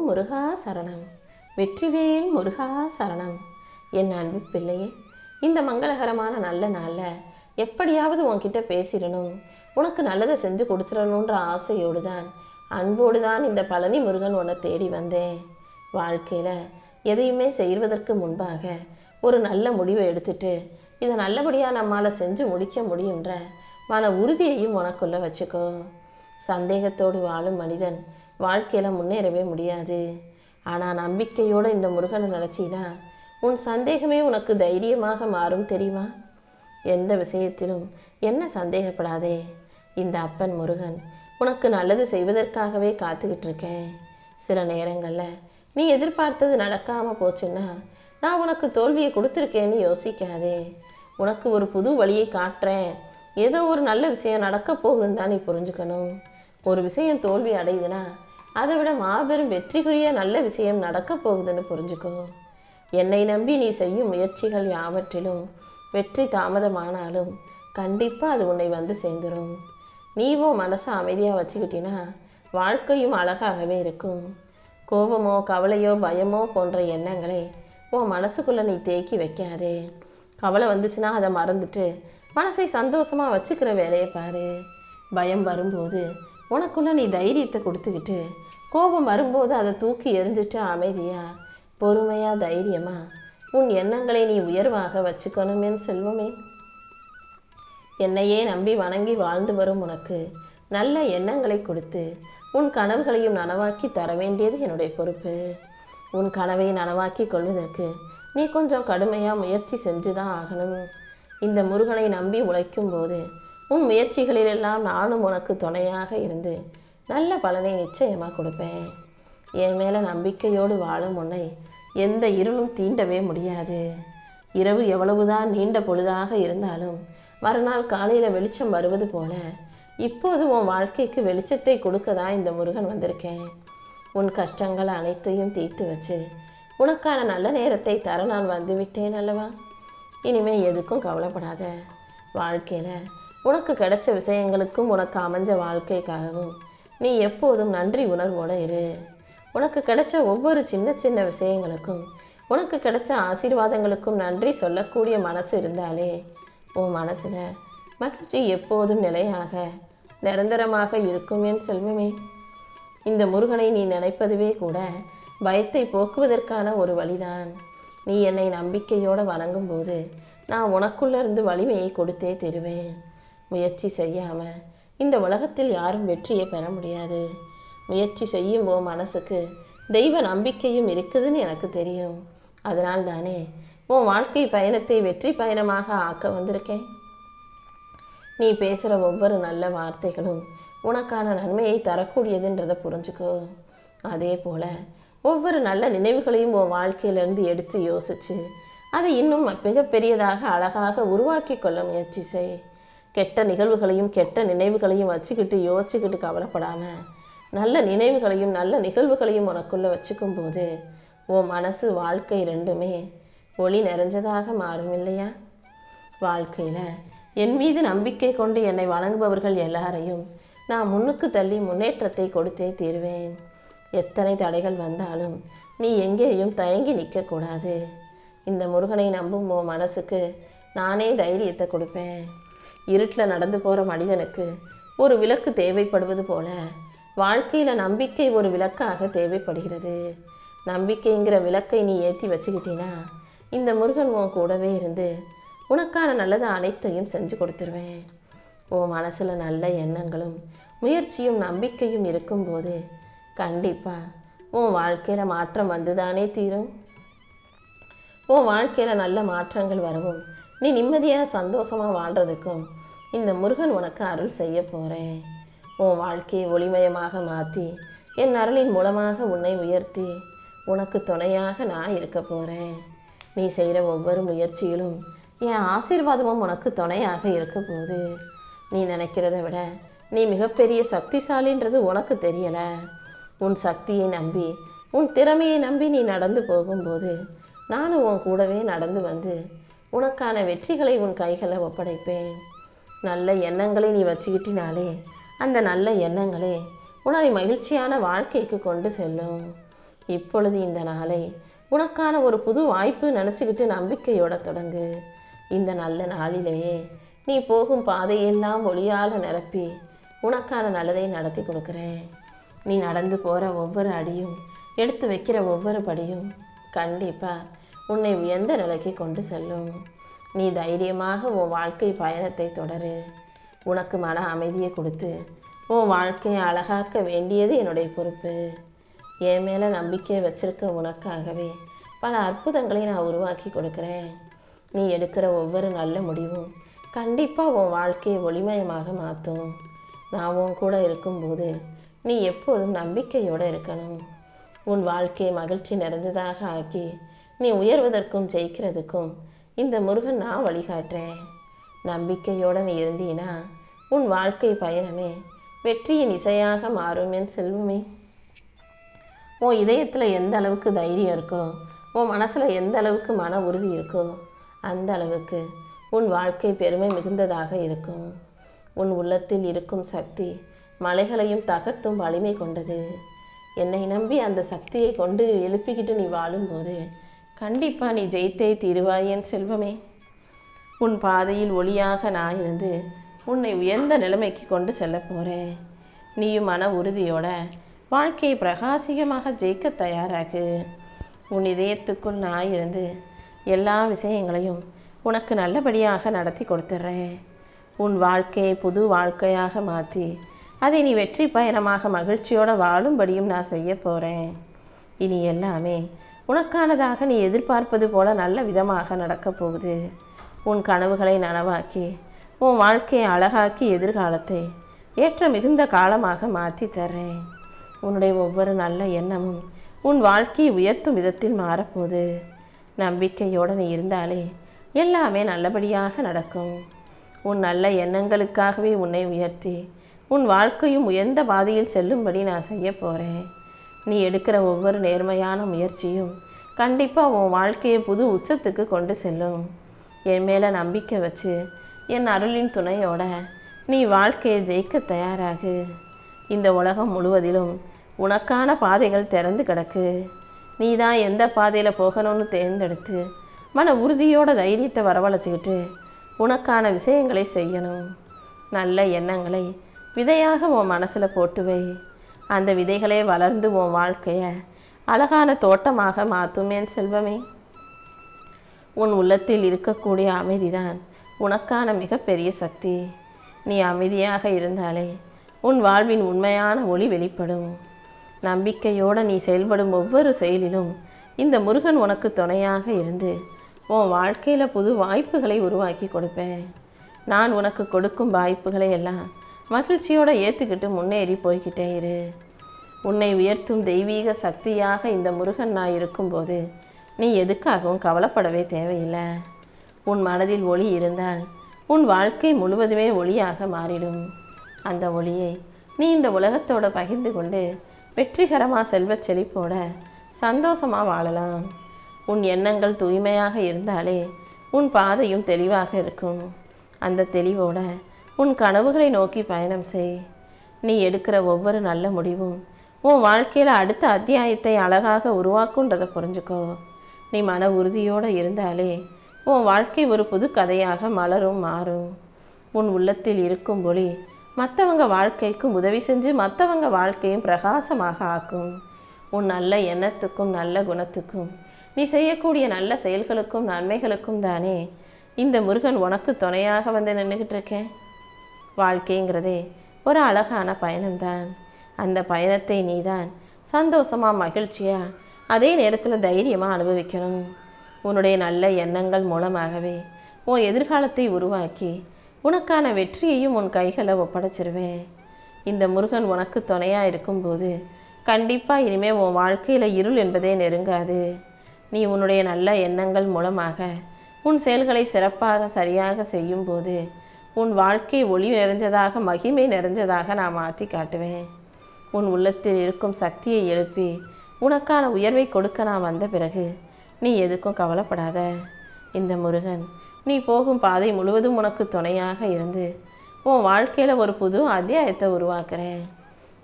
முருகா சரணம். வெற்றிவேல் முருகா சரணம். என் அன்பு பிள்ளையே, இந்த மங்களகரமான நல்ல நாளில் எப்படியாவது உன்கிட்ட பேசிடணும், உனக்கு நல்லதை செஞ்சு கொடுத்துடணுன்ற ஆசையோடு தான், அன்போடு தான் இந்த பழனி முருகன் உன்னை தேடி வந்தேன். வாழ்க்கையில் எதையுமே செய்வதற்கு முன்பாக ஒரு நல்ல முடிவை எடுத்துட்டு இதை நல்லபடியாக நம்மால் செஞ்சு முடிக்க முடியுன்ற மன உறுதியையும் உனக்குள்ள வச்சுக்கோ. சந்தேகத்தோடு வாழும் மனிதன் வாழ்க்கையில் முன்னேறவே முடியாது. ஆனால் நம்பிக்கையோடு இந்த முருகனை நினச்சினா உன் சந்தேகமே உனக்கு தைரியமாக மாறும் தெரியுமா? எந்த விஷயத்திலும் என்ன சந்தேகப்படாதே. இந்த அப்பன் முருகன் உனக்கு நல்லது செய்வதற்காகவே காத்துக்கிட்டு இருக்கேன். சில நேரங்களில் நீ எதிர்பார்த்தது நடக்காமல் போச்சுன்னா நான் உனக்கு தோல்வியை கொடுத்துருக்கேன்னு யோசிக்காதே. உனக்கு ஒரு புது வழியை காட்டுறேன், ஏதோ ஒரு நல்ல விஷயம் நடக்க போகுதுன்னு தான் நீ புரிஞ்சுக்கணும். ஒரு விஷயம் தோல்வி அடையுதுன்னா அதை விட மாபெரும் வெற்றிக்குரிய நல்ல விஷயம் நடக்க போகுதுன்னு புரிஞ்சுக்கோ. என்னை நம்பி நீ செய்யும் முயற்சிகள் யாவற்றிலும் வெற்றி தாமதமானாலும் கண்டிப்பாக அது உன்னை வந்து சேர்ந்துடும். நீவோ மனசை அமைதியாக வச்சுக்கிட்டினா வாழ்க்கையும் அழகாகவே இருக்கும். கோபமோ கவலையோ பயமோ போன்ற எண்ணங்களை உன் மனசுக்குள்ளே நீ தேக்கி வைக்காதே. கவலை வந்துச்சுன்னா அதை மறந்துட்டு மனசை சந்தோஷமாக வச்சுக்கிற வேலையை பாரு. பயம் வரும்போது உனக்குள்ளே நீ தைரியத்தை கொடுத்துக்கிட்டு, கோபம் வரும்போது அதை தூக்கி எறிஞ்சிட்டு அமைதியாக பொறுமையாக தைரியமாக உன் எண்ணங்களை நீ உயர்வாக வச்சுக்கணும். என் செல்வமே, என்னையே நம்பி வணங்கி வாழ்ந்து வரும் உனக்கு நல்ல எண்ணங்களை கொடுத்து உன் கனவுகளையும் நனவாக்கி தர வேண்டியது என்னுடைய பொறுப்பு. உன் கனவை நனவாக்கி கொள்வதற்கு நீ கொஞ்சம் கடுமையாக முயற்சி செஞ்சு தான் ஆகணும். இந்த முருகனை நம்பி உழைக்கும் போது உன் முயற்சிகளிலெல்லாம் நானும் உனக்கு துணையாக இருந்து நல்ல பலனை நிச்சயமாக கொடுப்பேன். என் மேலே நம்பிக்கையோடு வாழும் உன்னை எந்த இருளும் தீண்டவே முடியாது. இரவு எவ்வளவுதான் நீண்ட பொழுதாக இருந்தாலும் மறுநாள் காலையில் வெளிச்சம் வருவது போல இப்போது உன் வாழ்க்கைக்கு வெளிச்சத்தை கொடுக்க தான் இந்த முருகன் வந்திருக்கேன். உன் கஷ்டங்கள் அனைத்தையும் தீர்த்து வச்சு உனக்கான நல்ல நேரத்தை தர நான் வந்துவிட்டேன் அல்லவா? இனிமேல் எதுக்கும் கவலைப்படாத. வாழ்க்கையில் உனக்கு கிடைச்ச விஷயங்களுக்கும் உனக்கு அமைஞ்ச வாழ்க்கைக்காகவும் நீ எப்போதும் நன்றி உணர்வோடு இரு. உனக்கு கிடைச்ச ஒவ்வொரு சின்ன சின்ன விஷயங்களுக்கும் உனக்கு கிடைச்ச ஆசீர்வாதங்களுக்கும் நன்றி சொல்லக்கூடிய மனசு இருந்தாலே உன் மனசில் மகிழ்ச்சி எப்போதும் நிலையாக நிரந்தரமாக இருக்கும். என் செல்வமே, இந்த முருகனை நீ நினைப்பதுவே கூட பயத்தை போக்குவதற்கான ஒரு வழிதான். நீ என்னை நம்பிக்கையோடு வணங்கும் போது நான் உனக்குள்ளேருந்து வலிமையை கொடுத்தே தருவேன். முயற்சி செய்யாமல் இந்த உலகத்தில் யாரும் வெற்றியை பெற முடியாது. முயற்சி செய்யும் உன் மனசுக்கு தெய்வ நம்பிக்கையும் இருக்குதுன்னு எனக்கு தெரியும். அதனால் தானே உன் வாழ்க்கை பயணத்தை வெற்றி பயணமாக ஆக்க வந்திருக்கேன். நீ பேசுகிற ஒவ்வொரு நல்ல வார்த்தைகளும் உனக்கான நன்மையை தரக்கூடியதுன்றதை புரிஞ்சுக்கோ. அதே போல் ஒவ்வொரு நல்ல நினைவுகளையும் உன் வாழ்க்கையிலேருந்து எடுத்து யோசித்து அதை இன்னும் மிகப்பெரியதாக அழகாக உருவாக்கி கொள்ள முயற்சி செய். கெட்ட நிகழ்வுகளையும் கெட்ட நினைவுகளையும் வச்சுக்கிட்டு யோசிச்சுக்கிட்டு கவலைப்படாமல் நல்ல நினைவுகளையும் நல்ல நிகழ்வுகளையும் உனக்குள்ளே வச்சுக்கும் போது உன் மனசு வாழ்க்கை ரெண்டுமே ஒளி நிறைஞ்சதாக மாறும் இல்லையா? வாழ்க்கையில் என் மீது நம்பிக்கை கொண்டு என்னை வணங்குபவர்கள் எல்லாரையும் நான் முன்னுக்கு தள்ளி முன்னேற்றத்தை கொடுத்தே தீர்வேன். எத்தனை தடைகள் வந்தாலும் நீ எங்கேயும் தயங்கி நிற்கக்கூடாது. இந்த முருகனை நம்பும் உன் மனசுக்கு நானே தைரியத்தை கொடுப்பேன். இருட்டில் நடந்து போகிற மனிதனுக்கு ஒரு விளக்கு தேவைப்படுவது போல வாழ்க்கையில் நம்பிக்கை ஒரு விளக்காக தேவைப்படுகிறது. நம்பிக்கைங்கிற விளக்கை நீ ஏற்றி வச்சுக்கிட்டீன்னா இந்த முருகன் உன் கூடவே இருந்து உனக்கான நல்லதை அனைத்தையும் செஞ்சு கொடுத்துருவேன். உன் மனசில் நல்ல எண்ணங்களும் முயற்சியும் நம்பிக்கையும் இருக்கும்போது கண்டிப்பாக உன் வாழ்க்கையில் மாற்றம் வந்துதானே தீரும். உன் வாழ்க்கையில் நல்ல மாற்றங்கள் வரவும் நீ நிம்மதியாக சந்தோஷமாக வாழ்கிறதுக்கும் இந்த முருகன் உனக்கு அருள் செய்ய போகிறேன். உன் வாழ்க்கையை ஒளிமயமாக மாற்றி என் அருளின் மூலமாக உன்னை உயர்த்தி உனக்கு துணையாக நான் இருக்க போகிறேன். நீ செய்கிற ஒவ்வொரு முயற்சியிலும் என் ஆசீர்வாதமும் உனக்கு துணையாக இருக்க போகுது. நீ நினைக்கிறத விட நீ மிகப்பெரிய சக்திசாலின்றது உனக்கு தெரியலை. உன் சக்தியை நம்பி உன் திறமையை நம்பி நீ நடந்து போகும்போது நானும் உன் கூடவே நடந்து வந்து உனக்கான வெற்றிகளை உன் கைகளை ஒப்படைப்பேன். நல்ல எண்ணங்களை நீ வச்சுக்கிட்டினாலே அந்த நல்ல எண்ணங்களே உன்னை மகிழ்ச்சியான வாழ்க்கைக்கு கொண்டு செல்லும். இப்பொழுது இந்த நாளை உனக்கான ஒரு புது வாய்ப்பு நினச்சிக்கிட்டு நம்பிக்கையோட தொடங்கு. இந்த நல்ல நாளிலேயே நீ போகும் பாதையெல்லாம் ஒளியால் நிரப்பி உனக்கான நல்லதை நடத்தி கொடுக்குறேன். நீ நடந்து போகிற ஒவ்வொரு அடியும், எடுத்து வைக்கிற ஒவ்வொரு படியும் கண்டிப்பாக உன்னை உயர்ந்த நிலைக்கு கொண்டு செல்லும். நீ தைரியமாக உன் வாழ்க்கை பயணத்தை தொடரு. உனக்கு மன அமைதியை கொடுத்து உன் வாழ்க்கையை அழகாக்க வேண்டியது என்னுடைய பொறுப்பு. என் மேலே நம்பிக்கை வச்சிருக்க உனக்காகவே பல அற்புதங்களை நான் உருவாக்கி கொடுக்குறேன். நீ எடுக்கிற ஒவ்வொரு நல்ல முடிவும் கண்டிப்பாக உன் வாழ்க்கையை ஒளிமயமாக மாற்றும். நான் உன் கூட இருக்கும்போது நீ எப்போதும் நம்பிக்கையோடு இருக்கணும். உன் வாழ்க்கையை மகிழ்ச்சி நிறைந்ததாக ஆக்கி நீ உயர்வதற்கும் ஜெயிக்கிறதுக்கும் இந்த முருகன் நான் வழிகாட்டுறேன். நம்பிக்கையோடு நீ இருந்தீனா உன் வாழ்க்கை பயணமே வெற்றியின் இசையாக மாறும். என் செல்வமே, உன் இதயத்தில் எந்த அளவுக்கு தைரியம் இருக்கோ, உன் மனசில் எந்த அளவுக்கு மன உறுதி இருக்கோ, அந்த அளவுக்கு உன் வாழ்க்கை பெருமை மிகுந்ததாக இருக்கும். உன் உள்ளத்தில் இருக்கும் சக்தி மலைகளையும் தகர்த்தும் வலிமை கொண்டது. என்னை நம்பி அந்த சக்தியை கொண்டு எழுப்பிக்கிட்டு நீ வாழும்போது கண்டிப்பாக நீ ஜெயித்தே தீருவாய். என் செல்வமே, உன் பாதையில் ஒளியாக நான் இருந்து உன்னை உயர்ந்த நிலைமைக்கு கொண்டு செல்ல போகிறேன். நீயும் மன உறுதியோட வாழ்க்கையை பிரகாசிகமாக ஜெயிக்க தயாராகு. உன் இதயத்துக்குள் நான் இருந்து எல்லா விஷயங்களையும் உனக்கு நல்லபடியாக நடத்தி கொடுத்துட்றேன். உன் வாழ்க்கையை புது வாழ்க்கையாக மாற்றி அதை நீ வெற்றி பயணமாக மகிழ்ச்சியோடு வாழும்படியும் நான் செய்ய போகிறேன். இனி எல்லாமே உனக்கானதாக நீ எதிர்பார்ப்பது போல நல்ல விதமாக நடக்கப் போகுது. உன் கனவுகளை நனவாக்கி உன் வாழ்க்கையை அழகாக்கி எதிர்காலத்தை ஏற்ற மிகுந்த காலமாக மாற்றி தர்றேன். உன்னுடைய ஒவ்வொரு நல்ல எண்ணமும் உன் வாழ்க்கையை உயர்த்தும் விதத்தில் மாறப்போகுது. நம்பிக்கையோடு நீ இருந்தாலே எல்லாமே நல்லபடியாக நடக்கும். உன் நல்ல எண்ணங்களுக்காகவே உன்னை உயர்த்தி உன் வாழ்க்கையும் உயர்ந்த பாதையில் செல்லும்படி நான் செய்ய போகிறேன். நீ எடுக்கிற ஒவ்வொரு நேர்மையான முயற்சியும் கண்டிப்பாக உன் வாழ்க்கையை புது உச்சத்துக்கு கொண்டு செல்லும். என் மேலே நம்பிக்கை வச்சு என் அருளின் துணையோட நீ வாழ்க்கையை ஜெயிக்க தயாராகு. இந்த உலகம் முழுவதிலும் உனக்கான பாதைகள் திறந்து கிடக்கு. நீ தான் எந்த பாதையில் போகணும்னு தேர்ந்தெடுத்து மன உறுதியோட தைரியத்தை வரவழைச்சிக்கிட்டு உனக்கான விஷயங்களை செய்யணும். நல்ல எண்ணங்களை விதையாக உன் மனசில் போட்டு வை. அந்த விதைகளே வளர்ந்து உன் வாழ்க்கையை அழகான தோட்டமாக மாற்றும். என் செல்வமே, உன் உள்ளத்தில் இருக்கக்கூடிய அமைதிதான் உனக்கான மிகப்பெரிய சக்தி. நீ அமைதியாக இருந்தாலே உன் வாழ்வின் உண்மையான ஒளி வெளிப்படும். நம்பிக்கையோடு நீ செயல்படும் ஒவ்வொரு செயலிலும் இந்த முருகன் உனக்கு துணையாக இருந்து உன் வாழ்க்கையில் புது வாய்ப்புகளை உருவாக்கி கொடுப்பேன். நான் உனக்கு கொடுக்கும் வாய்ப்புகளை எல்லாம் மகிழ்ச்சியோடு ஏற்றுக்கிட்டு முன்னேறி போய்கிட்டே இரு. உன்னை உயர்த்தும் தெய்வீக சக்தியாக இந்த முருகன் நான் இருக்கும்போது நீ எதுக்காகவும் கவலைப்படவே தேவையில்லை. உன் மனதில் ஒளி இருந்தால் உன் வாழ்க்கை முழுவதுமே ஒளியாக மாறிடும். அந்த ஒளியை நீ இந்த உலகத்தோடு பகிர்ந்து கொண்டு வெற்றிகரமாக செல்வச் செழிப்போட சந்தோஷமாக வாழலாம். உன் எண்ணங்கள் தூய்மையாக இருந்தாலே உன் பாதையும் தெளிவாக இருக்கும். அந்த தெளிவோட உன் கனவுகளை நோக்கி பயணம் செய். நீ எடுக்கிற ஒவ்வொரு நல்ல முடிவும் உன் வாழ்க்கையில் அடுத்த அத்தியாயத்தை அழகாக உருவாக்குன்றதை புரிஞ்சுக்கோ. நீ மன உறுதியோடு இருந்தாலே உன் வாழ்க்கை ஒரு புது கதையாக மலரும் மாறும். உன் உள்ளத்தில் இருக்கும் ஒளி மற்றவங்க வாழ்க்கைக்கும் உதவி செஞ்சு மற்றவங்க வாழ்க்கையும் பிரகாசமாக ஆக்கும். உன் நல்ல எண்ணத்துக்கும் நல்ல குணத்துக்கும் நீ செய்யக்கூடிய நல்ல செயல்களுக்கும் நன்மைகளுக்கும் தானே இந்த முருகன் உனக்கு துணையாக வந்து நின்றுக்கிட்டு இருக்கேன். வாழ்க்கைங்கிறதே ஒரு அழகான பயணம்தான். அந்த பயணத்தை நீதான் சந்தோஷமாக மகிழ்ச்சியாக அதே நேரத்தில் தைரியமாக அனுபவிக்கணும். உன்னுடைய நல்ல எண்ணங்கள் மூலமாகவே உன் எதிர்காலத்தை உருவாக்கி உனக்கான வெற்றியையும் உன் கைகளை ஒப்படைச்சிருவேன். இந்த முருகன் உனக்கு துணையாக இருக்கும்போது கண்டிப்பாக இனிமேல் உன் வாழ்க்கையில் இருள் என்பதே நெருங்காது. நீ உன்னுடைய நல்ல எண்ணங்கள் மூலமாக உன் செயல்களை சிறப்பாக சரியாக செய்யும்போது உன் வாழ்க்கை ஒளி நிறைஞ்சதாக மகிமை நிறைஞ்சதாக நான் மாற்றி காட்டுவேன். உன் உள்ளத்தில் இருக்கும் சக்தியை எழுப்பி உனக்கான உயர்வை கொடுக்க நான் வந்த பிறகு நீ எதுக்கும் கவலைப்படாத. இந்த முருகன் நீ போகும் பாதை முழுவதும் உனக்கு துணையாக இருந்து உன் வாழ்க்கையில் ஒரு புது அத்தியாயத்தை உருவாக்குறேன்.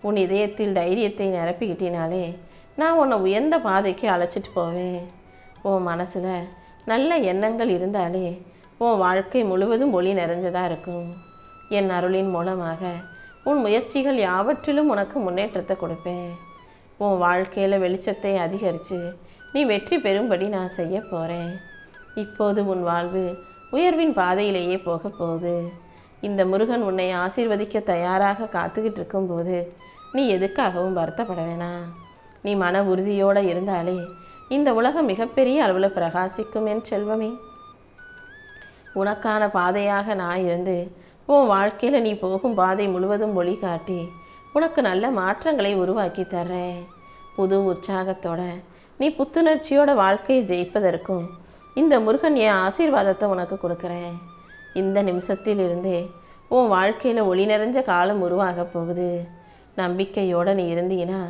உன் இதயத்தில் தைரியத்தை நிரப்பிக்கிட்டினாலே நான் உன்னை உயர்ந்த பாதைக்கு அழைச்சிட்டு போவேன். உன் மனசில் நல்ல எண்ணங்கள் இருந்தாலே உன் வாழ்க்கை முழுவதும் ஒளி நிறைஞ்சதாக இருக்கும். என் அருளின் மூலமாக உன் முயற்சிகள் யாவற்றிலும் உனக்கு முன்னேற்றத்தை கொடுப்பேன். உன் வாழ்க்கையில் வெளிச்சத்தை அதிகரித்து நீ வெற்றி பெறும்படி நான் செய்ய போகிறேன். இப்போது உன் வாழ்வு உயர்வின் பாதையிலேயே போக போகுது. இந்த முருகன் உன்னை ஆசீர்வதிக்க தயாராக காத்துக்கிட்டு இருக்கும்போது நீ எதுக்காகவும் வருத்தப்பட வேணாம். நீ மன உறுதியோடு இருந்தாலே இந்த உலகம் மிகப்பெரிய அளவில் பிரகாசிக்கும் என் செல்வமே. உனக்கான பாதையாக நான் இருந்து உன் வாழ்க்கையில் நீ போகும் பாதை முழுவதும் ஒளி காட்டி உனக்கு நல்ல மாற்றங்களை உருவாக்கி தர்றேன். புது உற்சாகத்தோட நீ புத்துணர்ச்சியோட வாழ்க்கையை ஜெயிப்பதற்கும் இந்த முருகன் என் ஆசீர்வாதத்தை உனக்கு கொடுக்குறேன். இந்த நிமிஷத்தில் இருந்தே உன் வாழ்க்கையில் ஒளி நிறைஞ்ச காலம் உருவாக போகுது. நம்பிக்கையோடு நீ இருந்தீன்னா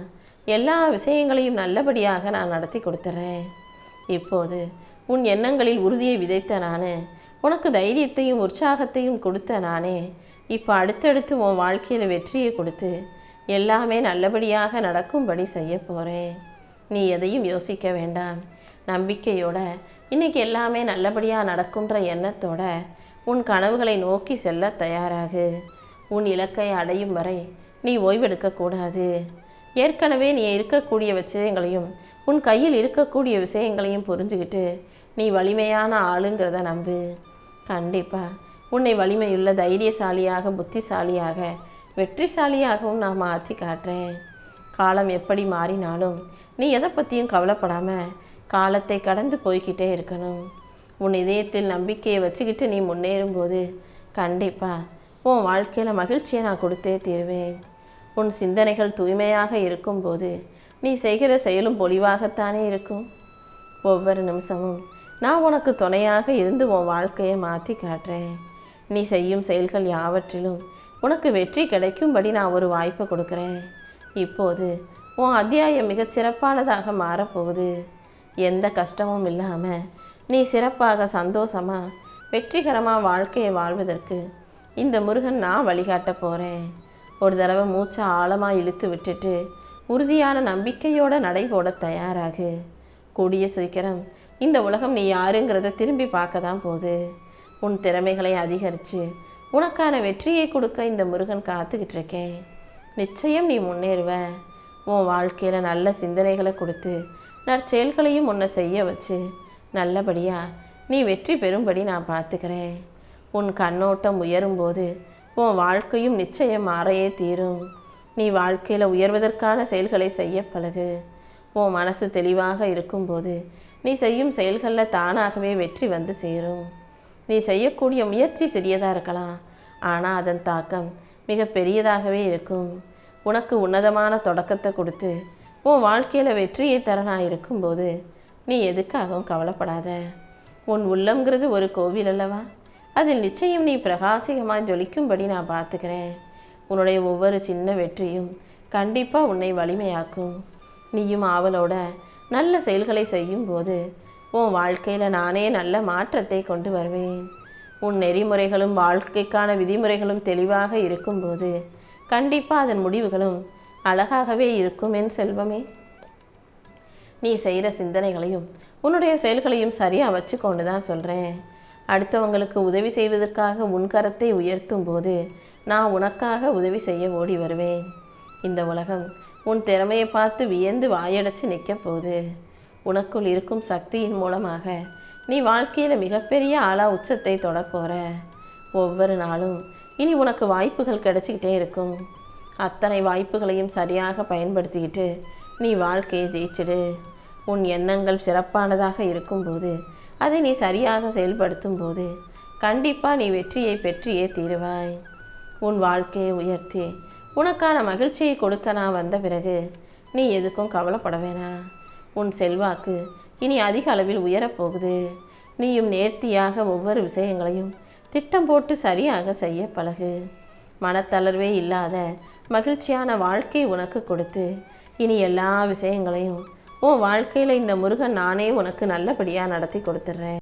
எல்லா விஷயங்களையும் நல்லபடியாக நான் நடத்தி கொடுத்துட்றேன். இப்போது உன் எண்ணங்களில் உறுதியை விதைத்த நானே, உனக்கு தைரியத்தையும் உற்சாகத்தையும் கொடுத்த நானே, இப்போ அடுத்தடுத்து உன் வாழ்க்கையில் வெற்றியை கொடுத்து எல்லாமே நல்லபடியாக நடக்கும்படி செய்ய போகிறேன். நீ எதையும் யோசிக்க வேண்டாம். நம்பிக்கையோட இன்னைக்கு எல்லாமே நல்லபடியாக நடக்குன்ற எண்ணத்தோட உன் கனவுகளை நோக்கி செல்ல தயாராகு. உன் இலக்கை அடையும் வரை நீ ஓய்வெடுக்கக்கூடாது. ஏற்கனவே நீ இருக்கக்கூடிய விஷயங்களையும் உன் கையில் இருக்கக்கூடிய விஷயங்களையும் புரிஞ்சுக்கிட்டு நீ வலிமையான ஆளுங்கிறத நம்பு. கண்டிப்பாக உன்னை வலிமையுள்ள தைரியசாலியாக, புத்திசாலியாக, வெற்றிசாலியாகவும் நான் மாற்றி காட்டுறேன். காலம் எப்படி மாறினாலும் நீ எதை பற்றியும் கவலைப்படாமல் காலத்தை கடந்து போய்கிட்டே இருக்கணும். உன் இதயத்தில் நம்பிக்கையை வச்சுக்கிட்டு நீ முன்னேறும்போது கண்டிப்பாக உன் வாழ்க்கையில் மகிழ்ச்சியை நான் கொடுத்தே தீருவேன். உன் சிந்தனைகள் தூய்மையாக இருக்கும்போது நீ செய்கிற செயலும் பொலிவாகத்தானே இருக்கும். ஒவ்வொரு நிமிஷமும் நான் உனக்கு துணையாக இருந்து உன் வாழ்க்கையை மாற்றி காட்டுறேன். நீ செய்யும் செயல்கள் யாவற்றிலும் உனக்கு வெற்றி கிடைக்கும்படி நான் ஒரு வாய்ப்பை கொடுக்குறேன். இப்போது உன் அத்தியாயம் மிகச் சிறப்பானதாக மாறப்போகுது. எந்த கஷ்டமும் இல்லாமல் நீ சிறப்பாக, சந்தோஷமாக, வெற்றிகரமாக வாழ்க்கையை வாழ்வதற்கு இந்த முருகன் நான் வழிகாட்ட போகிறேன். ஒரு தடவை மூச்சை ஆழமாக இழுத்து விட்டுட்டு உறுதியான நம்பிக்கையோட நடைபோட தயாராகு. கூடிய சீக்கிரம் இந்த உலகம் நீ யாருங்கிறத திரும்பி பார்க்க தான் போகுது. உன் திறமைகளை அதிகரித்து உனக்கான வெற்றியை கொடுக்க இந்த முருகன் காத்துக்கிட்டு இருக்கேன். நிச்சயம் நீ முன்னேறுவ. உன் வாழ்க்கையில் நல்ல சிந்தனைகளை கொடுத்து நற்செயல்களையும் உன்னை செய்ய வச்சு நல்லபடியாக நீ வெற்றி பெறும்படி நான் பார்த்துக்கிறேன். உன் கண்ணோட்டம் உயரும்போது உன் வாழ்க்கையும் நிச்சயம் மாறையே தீரும். நீ வாழ்க்கையில் உயர்வதற்கான செயல்களை செய்ய பழகு. உன் மனசு தெளிவாக இருக்கும்போது நீ செய்யும் செயல்களில் தானாகவே வெற்றி வந்து சேரும். நீ செய்யக்கூடிய முயற்சி சிறியதாக இருக்கலாம், ஆனால் அதன் தாக்கம் மிக பெரியதாகவே இருக்கும். உனக்கு உன்னதமான தொடக்கத்தை கொடுத்து உன் வாழ்க்கையில் வெற்றியை தர நான் இருக்கும்போது நீ எதுக்காகவும் கவலைப்படாத. உன் உள்ளம்ங்கிறது ஒரு கோவில் அல்லவா? அதில் நிச்சயம் நீ பிரகாசிகமாக ஜொலிக்கும்படி நான் பார்த்துக்கிறேன். உன்னுடைய ஒவ்வொரு சின்ன வெற்றியும் கண்டிப்பாக உன்னை வலிமையாக்கும். நீயும் ஆவலோட நல்ல செயல்களை செய்யும்போது உன் வாழ்க்கையில் நானே நல்ல மாற்றத்தை கொண்டு வருவேன். உன் நெறிமுறைகளும் வாழ்க்கைக்கான விதிமுறைகளும் தெளிவாக இருக்கும்போது கண்டிப்பாக அதன் முடிவுகளும் அழகாகவே இருக்கும் என் செல்வமே. நீ செய்கிற சிந்தனைகளையும் உன்னுடைய செயல்களையும் சரியாக வச்சு கொண்டு தான் சொல்கிறேன். அடுத்தவங்களுக்கு உதவி செய்வதற்காக உன் கரத்தை உயர்த்தும் போது நான் உனக்காக உதவி செய்ய ஓடி வருவேன். இந்த உலகம் உன் திறமையை பார்த்து வியந்து வாயடைச்சு நிற்க போகுது. உனக்குள் இருக்கும் சக்தியின் மூலமாக நீ வாழ்க்கையில் மிகப்பெரிய உச்சத்தை தொடப்போற. ஒவ்வொரு நாளும் இனி உனக்கு வாய்ப்புகள் கிடைச்சிக்கிட்டே இருக்கும். அத்தனை வாய்ப்புகளையும் சரியாக பயன்படுத்திக்கிட்டு நீ வாழ்க்கையை ஜெயிச்சிடு. உன் எண்ணங்கள் சிறப்பானதாக இருக்கும்போது அதை நீ சரியாக செயல்படுத்தும் போது கண்டிப்பாக நீ வெற்றியை பெற்றியே தீருவாய். உன் வாழ்க்கையை உயர்த்தி உனக்கான மகிழ்ச்சியை கொடுக்க நான் வந்த பிறகு நீ எதுக்கும் கவலைப்பட வேணாம். உன் செல்வாக்கு இனி அதிக அளவில் உயரப்போகுது. நீயும் நேர்த்தியாக ஒவ்வொரு விஷயங்களையும் திட்டம் போட்டு சரியாக செய்ய பழகு. மனத்தளர்வே இல்லாத மகிழ்ச்சியான வாழ்க்கை உனக்கு கொடுத்து இனி எல்லா விஷயங்களையும் உன் வாழ்க்கையில் இந்த முருகன் நானே உனக்கு நல்லபடியாக நடத்தி கொடுத்துட்றேன்.